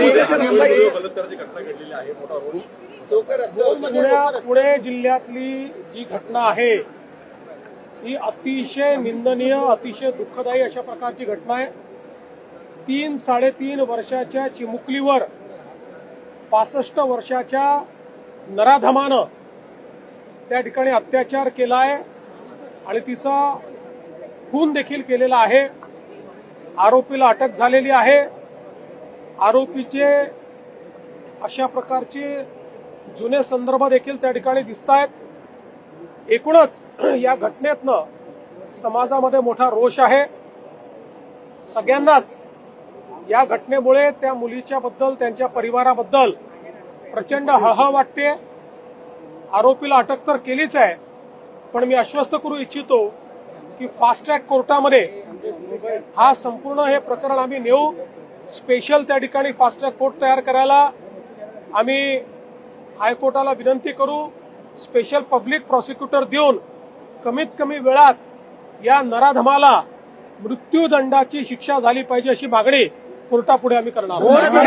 बलात्काराची घटना घडलेली आहे, मोठा रोष पुणे जिल्ह्यातली जी घटना आहे ही अतिशय निंदनीय, अतिशय दुःखदायी अशा प्रकारची घटना आहे। 3-3.5 वर्षाच्या चिमुकलीवर 65 वर्षाच्या नराधमानं त्या ठिकाणी अत्याचार केलाय आणि तिचा खून देखील केलेला आहे। आरोपीला अटक झालेली आहे। आरोपीचे अशा प्रकारचे जुने संदर्भ देखील त्या ठिकाणी दिसतायत। एकूणच या घटनेतनं समाजामध्ये मोठा रोष आहे। सगळ्यांनाच या घटनेमुळे त्या मुलीच्या बद्दल, त्यांच्या परिवाराबद्दल प्रचंड हळहळ वाटते। आरोपीला अटक तर केलीच आहे, पण मी आश्वस्त करू इच्छितो की फास्ट ट्रॅक कोर्टामध्ये हा संपूर्ण हे प्रकरण आम्ही नेऊ। स्पेशल त्या ठिकाणी फास्ट ट्रॅक कोर्ट तयार करायला आम्ही हायकोर्टाला विनंती करू। स्पेशल पब्लिक प्रॉसिक्युटर देऊन कमीत कमी वेळात या नराधमाला मृत्यूदंडाची शिक्षा झाली पाहिजे अशी मागणी कोर्टापुढे आम्ही करणार आहोत।